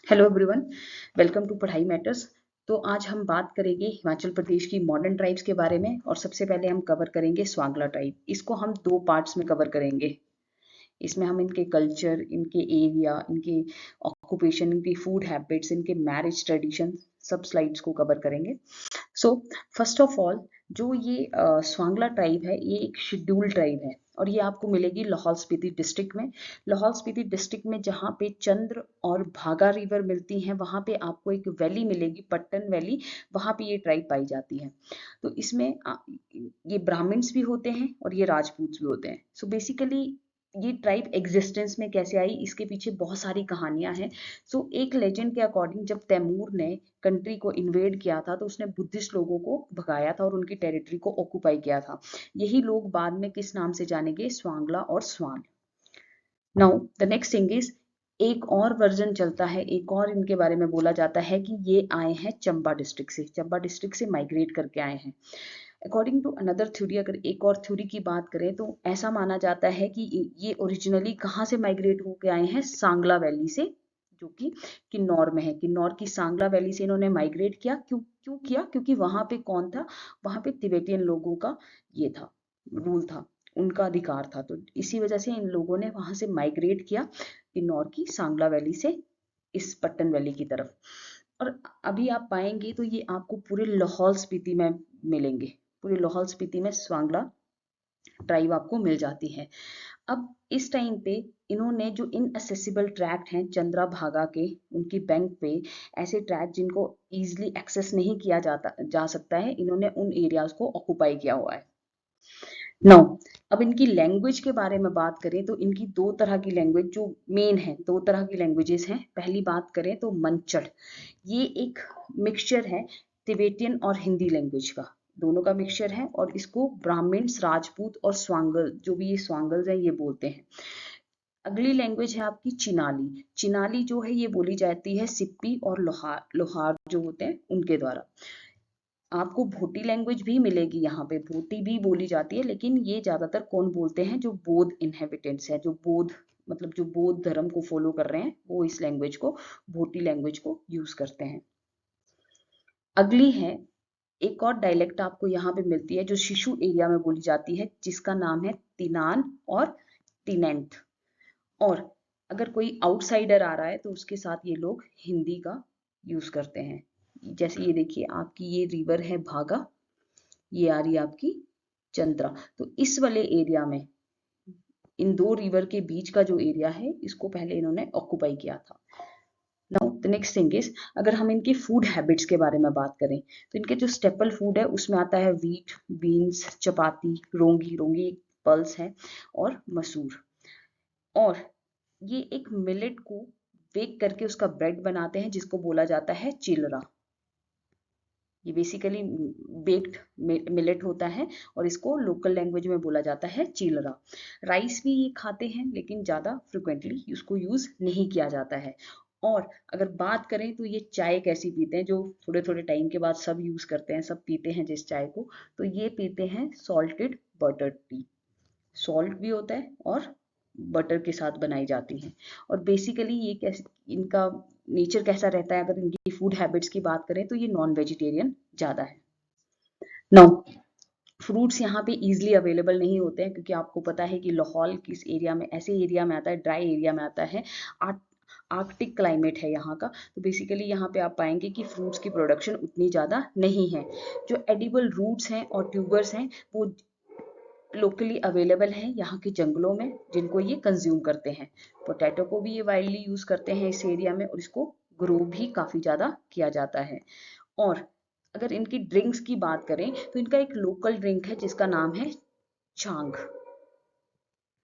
Hello everyone, welcome to पढ़ाई matters. तो आज हम बात करेंगे हिमाचल प्रदेश की मॉडर्न ट्राइब्स के बारे में और सबसे पहले हम कवर करेंगे स्वांगला ट्राइब। इसको हम दो पार्ट्स में कवर करेंगे। इसमें हम इनके कल्चर, इनके एरिया, इनके ऑक्यूपेशन, इनकी फूड हैबिट्स, इनके मैरिज ट्रेडिशन सब स्लाइड्स को कवर करेंगे। सो फर्स्ट ऑफ ऑल, जो ये स्वांगला ट्राइब है, ये एक शेड्यूल ट्राइब है और ये आपको मिलेगी लाहौल स्पीति डिस्ट्रिक्ट में। लाहौल स्पीति डिस्ट्रिक्ट में जहाँ पे चंद्र और भागा रिवर मिलती हैं, वहाँ पे आपको एक वैली मिलेगी, पट्टन वैली। वहाँ पे ये ट्राइब पाई जाती है। तो इसमें ये ब्राह्मण्स भी होते हैं और ये राजपूत भी होते हैं। सो बेसिकली ये ट्राइब एग्जिस्टेंस में कैसे आई, इसके पीछे बहुत सारी कहानियां हैं। सो एक लेजेंड के अकॉर्डिंग, जब तैमूर ने कंट्री को इन्वेड किया था तो उसने बुद्धिस्ट लोगों को भगाया था और उनकी टेरिटरी को ऑक्यूपाई किया था। यही लोग बाद में किस नाम से जानेंगे? स्वांगला और swan. Now the next thing is, एक और वर्जन चलता है, एक और इनके बारे में बोला जाता है कि ये आए हैं चंबा डिस्ट्रिक्ट से, चंबा डिस्ट्रिक्ट से माइग्रेट करके आए हैं। अकॉर्डिंग टू अनदर थ्योरी, अगर एक और थ्योरी की बात करें तो ऐसा माना जाता है कि ये ओरिजिनली कहाँ से माइग्रेट होके आए हैं? सांगला वैली से, जो कि किन्नौर में है। किन्नौर की सांगला वैली से इन्होंने माइग्रेट किया। क्यों क्यों किया? क्योंकि वहां पे कौन था? वहां पे तिबेटियन लोगों का ये था, रूल था, उनका अधिकार था। तो इसी वजह से इन लोगों ने वहां से माइग्रेट किया किन्नौर की सांगला वैली से इस पट्टन वैली की तरफ। और अभी आप पाएंगे तो ये आपको पूरे लाहौल स्पीति में मिलेंगे। पूरे लाहौल स्पीति में स्वांगला ट्राइब आपको मिल जाती है। अब इस टाइम पे इन्होंने जो इनएसेसिबल ट्रैक्ट हैं चंद्रा भागा के, उनकी बैंक पे, ऐसे ट्रैक्ट जिनको इजीली एक्सेस नहीं किया जा सकता है, इन्होंने उन एरियाज को ऑक्युपाई किया हुआ है। नाउ अब इनकी लैंग्वेज के बारे में बात करें तो इनकी दो तरह की लैंग्वेज जो मेन है, दो तरह की लैंग्वेजेस हैं। पहली बात करें तो मंचड़, ये एक मिक्सचर है तिबेटियन और हिंदी लैंग्वेज का, दोनों का मिक्सचर है। और इसको ब्राह्मण्स, राजपूत और स्वांगल, जो भी ये स्वांगल्स हैं, ये बोलते हैं। अगली लैंग्वेज है आपकी चिनाली। चिनाली जो है ये बोली जाती है सिप्पी और लोहार, लोहार जो होते हैं उनके द्वारा। आपको भोटी लैंग्वेज भी मिलेगी, यहाँ पे भोटी भी बोली जाती है, लेकिन ये ज्यादातर कौन बोलते हैं? जो बौद्ध इनहेबिटेंट्स है, जो बौद्ध मतलब जो बौद्ध धर्म को फॉलो कर रहे हैं, वो इस लैंग्वेज को, भोटी लैंग्वेज को यूज करते हैं। अगली है, एक और डायलेक्ट आपको यहाँ पे मिलती है जो शिशु एरिया में बोली जाती है, जिसका नाम है तिनान और टिनेंट। और अगर कोई आउटसाइडर आ रहा है तो उसके साथ ये लोग हिंदी का यूज करते हैं। जैसे ये देखिए, आपकी ये रिवर है भागा, ये आ रही है आपकी चंद्रा। तो इस वाले एरिया में, इन दो रिवर के बीच का जो एरिया है, इसको पहले इन्होंने ऑक्युपाई किया था। Now the next thing is, अगर हम इनके फूड हैबिट्स के बारे में बात करें तो इनके जो स्टेपल फूड है उसमें आता है व्हीट, बीन्स, चपाती, रोंगी, रोंगी एक पल्स है, और मसूर। और ये एक मिलेट को बेक करके उसका ब्रेड बनाते हैं, जिसको बोला जाता है चिलरा। ये बेसिकली बेक्ड मिलेट होता है और इसको लोकल लैंग्वेज में बोला जाता है चिलरा। राइस भी ये खाते हैं, लेकिन ज़्यादा फ्रिक्वेंटली उसको यूज़ नहीं किया जाता है। और अगर बात करें तो ये चाय कैसी पीते हैं, जो थोड़े थोड़े टाइम के बाद सब यूज़ करते हैं, सब पीते हैं जिस चाय को, तो ये पीते हैं सॉल्टेड बटर टी। सॉल्ट भी होता है और बटर के साथ बनाई जाती है। और बेसिकली ये कैसे, इनका नेचर कैसा रहता है, अगर इनकी फूड हैबिट्स की बात करें तो ये नॉन वेजिटेरियन ज़्यादा है। नाउ फ्रूट्स यहाँ पे इजीली अवेलेबल नहीं होते हैं, क्योंकि आपको पता है कि लाहौल किस एरिया में, ऐसे एरिया में आता है, ड्राई एरिया में आता है, आर्कटिक क्लाइमेट है यहाँ का। तो बेसिकली यहाँ पे आप पाएंगे कि फ्रूट्स की प्रोडक्शन उतनी ज़्यादा नहीं है। जो एडिबल रूट्स हैं और ट्यूबर्स हैं वो लोकली अवेलेबल हैं यहाँ के जंगलों में, जिनको ये कंज्यूम करते हैं। पोटैटो को भी ये वाइडली यूज करते हैं इस एरिया में, और इसको ग्रो भी काफी ज्यादा किया जाता है। और अगर इनकी ड्रिंक्स की बात करें तो इनका एक लोकल ड्रिंक है जिसका नाम है चांग।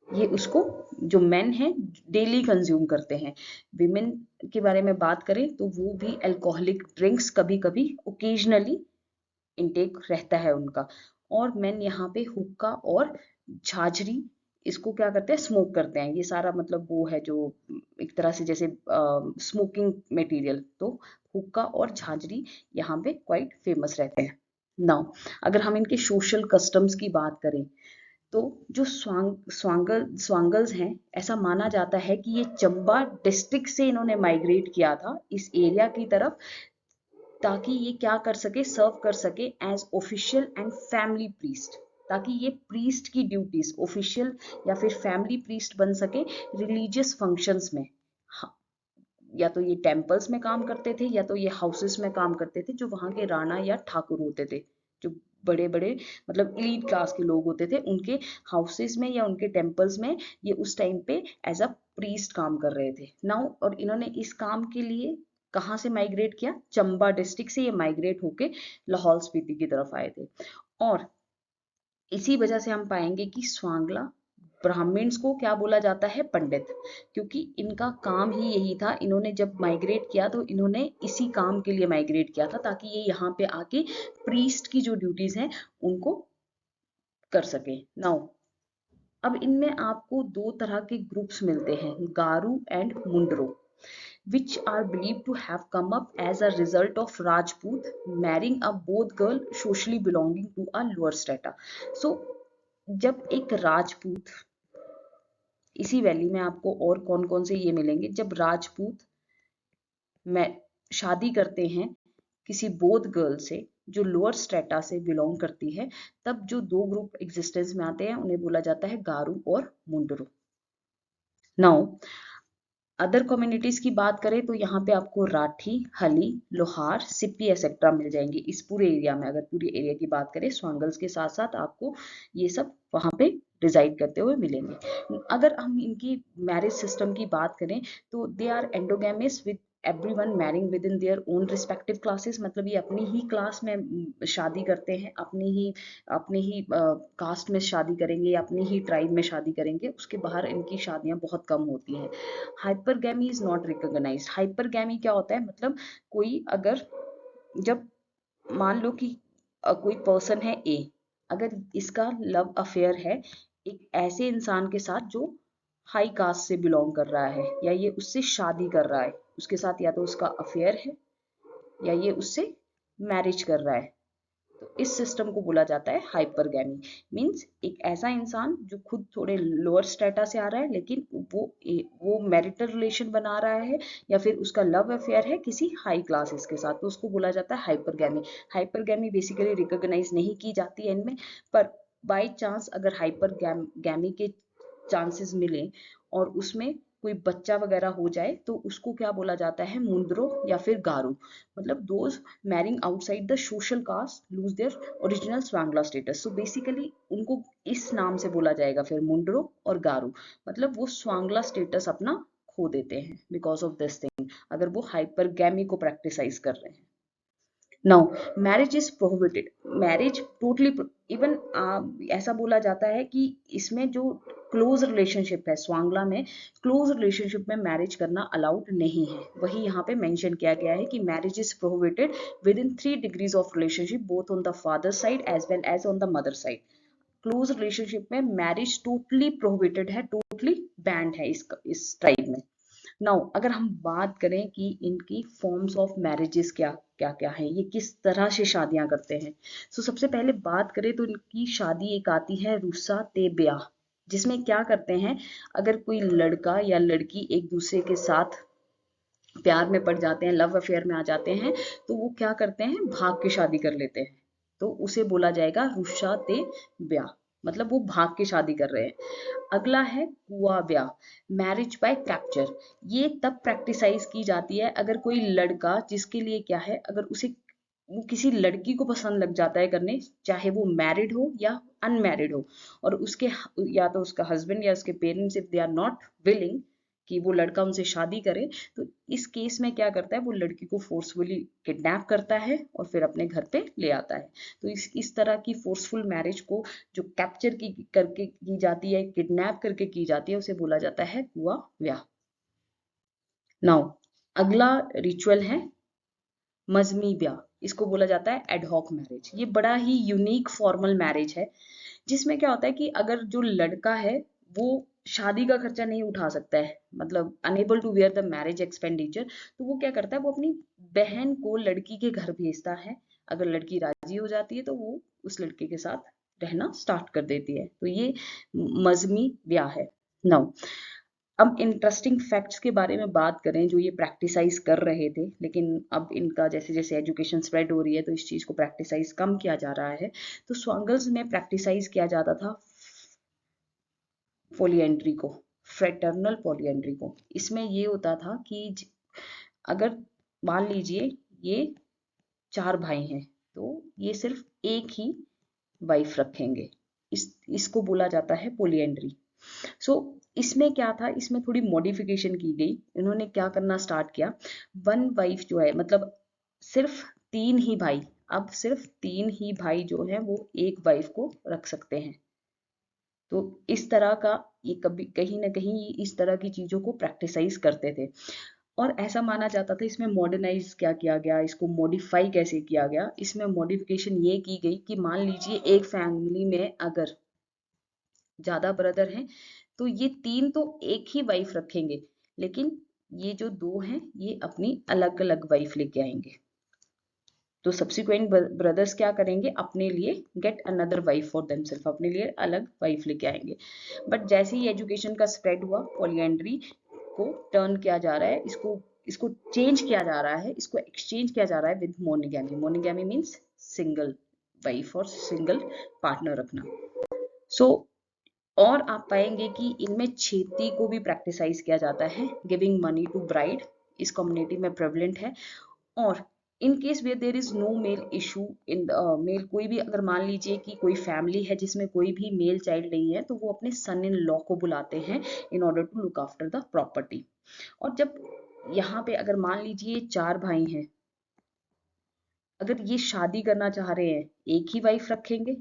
ये उसको जो मेन है डेली कंज्यूम करते हैं। विमेन के बारे में बात करें तो वो भी अल्कोहलिक ड्रिंक्स कभी कभी ओकेजनली इनटेक रहता है उनका। और मेन यहाँ पे हुक्का और झांझरी, इसको क्या करते हैं? स्मोक करते हैं। ये सारा मतलब वो है जो एक तरह से जैसे स्मोकिंग मटेरियल। तो हुक्का और झांझरी यहाँ पे क्वाइट फेमस रहते हैं। नाउ अगर हम इनके सोशल कस्टम्स की बात करें तो जो स्वांगल्स हैं, ऐसा माना जाता है कि ये चंबा डिस्ट्रिक्ट से इन्होंने माइग्रेट किया था इस एरिया की तरफ, ताकि ये क्या कर सके, सर्व कर सके as official and family priest, ताकि ये प्रीस्ट की ड्यूटीज ऑफिशियल या फिर फैमिली प्रीस्ट बन सके रिलीजियस फंक्शंस में। या तो ये टेम्पल्स में काम करते थे या तो ये हाउसेस में काम करते थे, जो वहां के राणा या ठाकुर होते थे, जो बड़े बड़े मतलब इलीट क्लास के लोग होते थे, उनके हाउसेस में या उनके टेम्पल्स में ये उस टाइम पे एज अ प्रीस्ट काम कर रहे थे नाउ। और इन्होंने इस काम के लिए कहाँ से माइग्रेट किया, चंबा डिस्ट्रिक्ट से ये माइग्रेट होके लाहौल स्पीति की तरफ आए थे। और इसी वजह से हम पाएंगे कि स्वांगला ब्राह्मण्स को क्या बोला जाता है, पंडित, क्योंकि इनका काम ही यही था। इन्होंने जब माइग्रेट किया तो इन्होंने इसी काम के लिए माइग्रेट किया था, ताकि ये यहाँ पे आके प्रीस्ट की जो ड्यूटीज हैं उनको कर सके। नाउ अब इनमें आपको दो तरह के ग्रुप्स मिलते हैं, गारू and Mundro, which are believed to have come up as a result of Rajput marrying a both girl socially belonging to a lower strata. So जब एक राजपूत, इसी वैली में आपको और कौन कौन से ये मिलेंगे, जब राजपूत में शादी करते हैं किसी बोध गर्ल से जो लोअर स्ट्रेटा से बिलोंग करती है, तब जो दो ग्रुप एग्जिस्टेंस में आते हैं उन्हें बोला जाता है गारू और मुंडरू। नाउ अदर कम्युनिटीज की बात करें तो यहाँ पे आपको राठी, हली, लोहार, सिप्पी एक्सेट्रा मिल जाएंगे इस पूरे एरिया में। अगर पूरे एरिया की बात करें, स्वांगल्स के साथ साथ आपको ये सब वहाँ पे रिजाइड करते हुए मिलेंगे। अगर हम इनकी मैरिज सिस्टम की बात करें तो they are endogamous with everyone marrying within their own respective classes, मतलब ये अपनी ही क्लास में शादी करते हैं, अपने ही कास्ट में शादी करेंगे या अपनी ही ट्राइब में शादी करेंगे, उसके बाहर इनकी शादियां बहुत कम होती हैं। Hypergamy is not recognised. Hypergamy क्या होता है, मतलब कोई अगर, जब मान लो कि कोई पर्सन है ए, अगर इसका लव अफेयर है एक ऐसे इंसान के साथ जो हाई कास्ट से बिलोंग कर रहा है, या ये उससे शादी कर रहा है, उसके साथ या तो उसका अफेयर है या ये उससे मैरिज कर रहा है, तो इस सिस्टम को बोला जाता है हाइपरगैमी। मींस एक ऐसा इंसान जो खुद थोड़े लोअर स्टेटा से आ रहा है लेकिन वो मैरिटल रिलेशन बना रहा है या फिर उसका लव अफेयर है किसी हाई क्लासेस के साथ, तो उसको बोला जाता है हाइपरगैमी। हाइपरगैमी बेसिकली रिकॉग्नाइज नहीं की जाती है इनमें, पर बाई चांस अगर हाइपरगैमी के चांसेस मिले और उसमें कोई बच्चा वगैरह हो जाए तो उसको क्या बोला जाता है, मुंद्रो या फिर गारू, मतलब those marrying outside the social caste lose their original स्वांगला स्टेटस। सो बेसिकली उनको इस नाम से बोला जाएगा फिर, मुंड्रो और गारू, मतलब वो स्वांगला स्टेटस अपना खो देते हैं बिकॉज ऑफ दिस थिंग, अगर वो हाइपरगैमी को प्रैक्टिसाइज कर रहे हैं। Now marriage is prohibited, marriage totally, even ऐसा बोला जाता है कि इसमें जो क्लोज रिलेशनशिप है स्वांगला में, क्लोज रिलेशनशिप में मैरिज करना अलाउड नहीं है। वही यहाँ पे मेंशन किया गया है कि marriage is prohibited with in 3 degrees of relationship both on the father side as well as on the mother side. Close relationship में मैरिज टोटली प्रोहिबिटेड है, टोटली बैंड है इस ट्राइब में। नाउ अगर हम बात करें कि इनकी फॉर्म्स ऑफ मैरिजेस क्या क्या क्या है, ये किस तरह से शादियां करते हैं, तो सबसे पहले बात करें तो इनकी शादी एक आती है रुसा ते ब्याह, जिसमें क्या करते हैं, अगर कोई लड़का या लड़की एक दूसरे के साथ प्यार में पड़ जाते हैं, लव अफेयर में आ जाते हैं, तो वो क्या करते हैं, भाग के शादी कर लेते हैं, तो उसे बोला जाएगा रुशा ते ब्याह, मतलब वो भाग के शादी कर रहे हैं। अगला है कुआ ब्याह, मैरिज बाय कैप्चर। ये तब प्रैक्टिसाइज की जाती है अगर कोई लड़का, जिसके लिए क्या है, अगर उसे वो किसी लड़की को पसंद लग जाता है करने, चाहे वो मैरिड हो या अनमैरिड हो, और उसके या तो उसका हस्बैंड या उसके parents if they are not willing कि वो लड़का उनसे शादी करे, तो इस केस में क्या करता है, वो लड़की को फोर्सफुली किडनैप करता है और फिर अपने घर पे ले आता है। तो इस तरह की फोर्सफुल मैरिज को जो कैप्चर की करके की जाती है, किडनैप करके की जाती है, उसे बोला जाता है कुआ ब्याह। नाउ अगला रिचुअल है मजमी ब्याह, इसको बोला जाता है एडहॉक मैरिज। ये बड़ा ही यूनिक फॉर्मल मैरिज है, जिसमें क्या होता है कि अगर जो लड़का है वो शादी का खर्चा नहीं उठा सकता है, मतलब unable to bear the marriage expenditure, तो वो क्या करता है, वो अपनी बहन को लड़की के घर भेजता है। अगर लड़की राजी हो जाती है तो वो उस लड़के के साथ रहना स्टार्ट कर देती है। तो ये मजमी ब्याह है। नाउ अब इंटरेस्टिंग फैक्ट्स के बारे में बात करें जो ये प्रैक्टिसाइज कर रहे थे, लेकिन अब इनका जैसे जैसे एजुकेशन स्प्रेड हो रही है तो इस चीज को प्रैक्टिसाइज कम किया जा रहा है। तो स्वांगल्स में प्रैक्टिसाइज किया जाता था पॉलीएंड्री को, फ्रेटर्नल पॉलीएंड्री को। इसमें ये होता था कि अगर मान लीजिए ये 4 भाई हैं तो ये सिर्फ एक ही वाइफ रखेंगे, इसको बोला जाता है पॉलीएंड्री। सो इसमें क्या था, इसमें थोड़ी मॉडिफिकेशन की गई। इन्होंने क्या करना स्टार्ट किया, वन वाइफ जो है, मतलब सिर्फ 3 ही भाई, अब सिर्फ 3 ही भाई जो है वो एक वाइफ को रख सकते हैं। तो इस तरह का ये कभी कहीं ना कहीं इस तरह की चीजों को प्रैक्टिसाइज करते थे। और ऐसा माना जाता था, इसमें मॉडर्नाइज क्या किया गया, इसको मॉडिफाई कैसे किया गया, इसमें मॉडिफिकेशन ये की गई कि मान लीजिए एक फैमिली में अगर ज्यादा ब्रदर हैं तो ये 3 तो एक ही वाइफ रखेंगे, लेकिन ये जो 2 हैं ये अपनी अलग अलग वाइफ लेके आएंगे। तो सब्सिक्वेंट ब्रदर्स क्या करेंगे, अपने लिए get another wife for themselves, अपने लिए अलग वाइफ लेके आएंगे। बट जैसे ही एजुकेशन का स्प्रेड हुआ, पॉलीएंड्री को टर्न किया जा रहा है, इसको इसको चेंज किया जा रहा है, इसको एक्सचेंज किया जा रहा है with monogamy. Monogamy means single wife और सिंगल पार्टनर रखना। सो और आप पाएंगे कि इनमें छेती को भी प्रैक्टिसाइज किया जाता है, गिविंग मनी टू ब्राइड, इस कम्युनिटी में प्रेवलेंट है। और in case where there is no male issue in male, कोई भी अगर मान लीजिए कि कोई फैमिली है जिसमें कोई भी मेल चाइल्ड नहीं है तो वो अपने सन इन लॉ को बुलाते हैं in order to look after the property. और जब यहाँ पे अगर मान लीजिए 4 भाई हैं, अगर ये शादी करना चाह रहे हैं, एक ही वाइफ रखेंगे,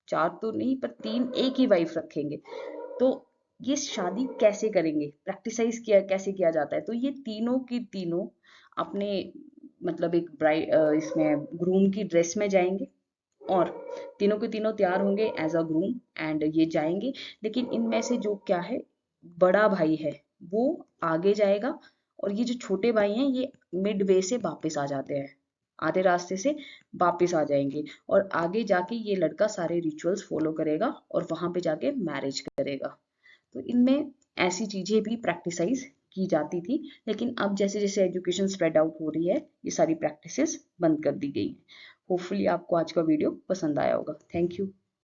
4 तो नहीं पर 3 एक ही वाइफ रखेंगे। तो ये शादी कैसे करेंगे, प्रैक्टिसाइज किया कैसे किया जाता है, तो ये तीनों की तीनों अपने मतलब एक ब्राइड इसमें ग्रूम की ड्रेस में जाएंगे और तीनों के तीनों तैयार होंगे एज अ ग्रूम एंड ये जाएंगे। लेकिन इनमें से जो क्या है, बड़ा भाई है वो आगे जाएगा और ये जो छोटे भाई हैं ये मिड वे से वापस आ जाते हैं, आधे रास्ते से वापस आ जाएंगे और आगे जाके ये लड़का सारे रिचुअल्स फॉलो करेगा और वहां पे जाके मैरिज करेगा। तो इनमें ऐसी चीजें भी प्रैक्टिसाइज की जाती थी, लेकिन अब जैसे जैसे एजुकेशन स्प्रेड आउट हो रही है ये सारी प्रैक्टिसेस बंद कर दी गई। होपफुली आपको आज का वीडियो पसंद आया होगा। Thank you.